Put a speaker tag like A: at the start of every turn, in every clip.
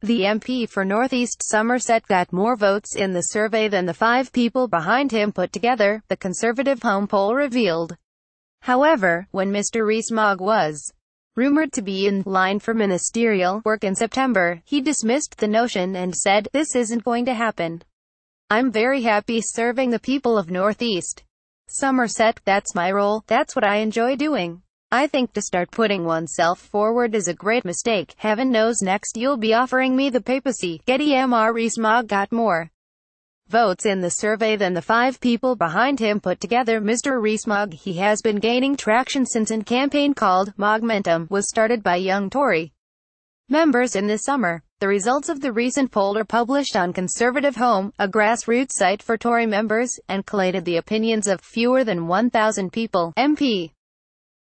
A: The MP for North East Somerset got more votes in the survey than the 5 people behind him put together, the Conservative home poll revealed. However, when Mr ReesMogg was rumoured to be in line for ministerial work in September, he dismissed the notion and said, "This isn't going to happen. I'm very happy serving the people of North East Somerset. That's my role, that's what I enjoy doing. I think to start putting oneself forward is a great mistake. Heaven knows next you'll be offering me the papacy." Getty Mr ReesMogg got more votes in the survey than the 5 people behind him put together. Mr ReesMogg, he has been gaining traction since a campaign called Mogmentum was started by young Tory members in the summer. The results of the recent poll are published on Conservative Home, a grassroots site for Tory members, and collated the opinions of fewer than 1,000 people. MP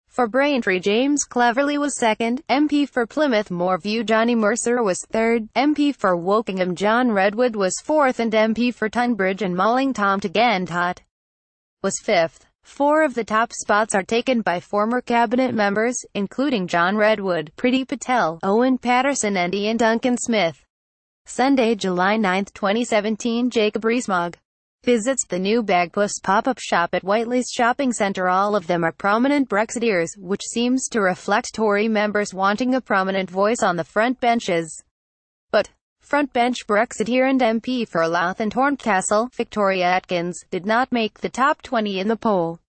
A: for Braintree James Cleverly was second, MP for Plymouth Moorview Johnny Mercer was third, MP for Wokingham John Redwood was fourth, and MP for Tunbridge and Malling Tom Tagantot was fifth. 4 of the top spots are taken by former cabinet members, including John Redwood, Priti Patel, Owen Paterson and Ian Duncan Smith. Sunday, July 9, 2017. Jacob Rees-Mogg visits the new Bagpuss pop-up shop at Whiteley's shopping centre. All of them are prominent Brexiteers, which seems to reflect Tory members wanting a prominent voice on the front benches. But frontbench Brexiteer and MP for Louth and Horncastle, Victoria Atkins, did not make the top 20 in the poll.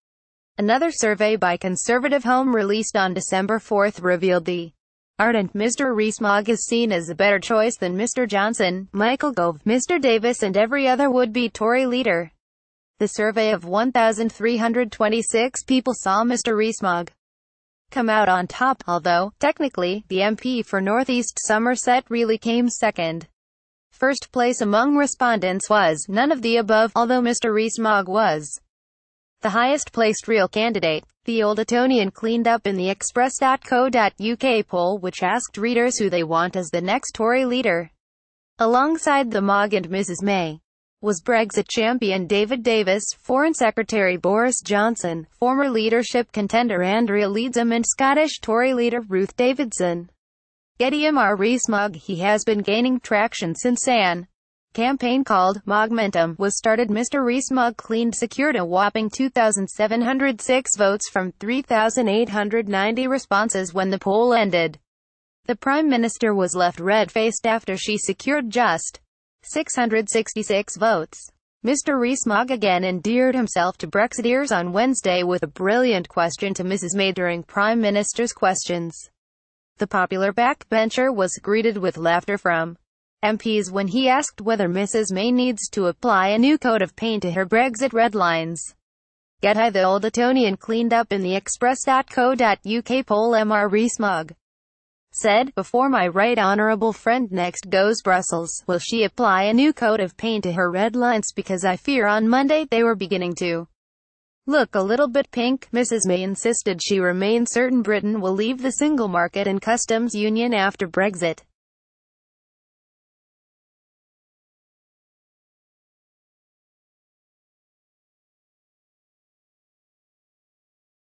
A: Another survey by Conservative Home released on December 4 revealed the ardent Mr ReesMogg is seen as a better choice than Mr Johnson, Michael Gove, Mr Davis and every other would-be Tory leader. The survey of 1,326 people saw Mr ReesMogg come out on top, although, technically, the MP for North East Somerset really came second. First place among respondents was none of the above, although Mr ReesMogg was the highest-placed real candidate. The Old Etonian cleaned up in the express.co.uk poll, which asked readers who they want as the next Tory leader. Alongside the Mogg and Mrs May was Brexit champion David Davis, Foreign Secretary Boris Johnson, former leadership contender Andrea Leadsom and Scottish Tory leader Ruth Davidson. Getty Mr ReesMogg, he has been gaining traction since an campaign called Mogmentum was started. Mr ReesMogg secured a whopping 2,706 votes from 3,890 responses when the poll ended. The Prime Minister was left red-faced after she secured just 666 votes. Mr ReesMogg again endeared himself to Brexiteers on Wednesday with a brilliant question to Mrs May during Prime Minister's questions. The popular backbencher was greeted with laughter from MPs when he asked whether Mrs May needs to apply a new coat of paint to her Brexit red lines. Getty The Old Etonian cleaned up in the express.co.uk poll. Mr ReesMogg said, "Before my right honourable friend next goes Brussels, will she apply a new coat of paint to her red lines, because I fear on Monday they were beginning to look a little bit pink." Mrs May insisted she remains certain Britain will leave the single market and customs union after Brexit.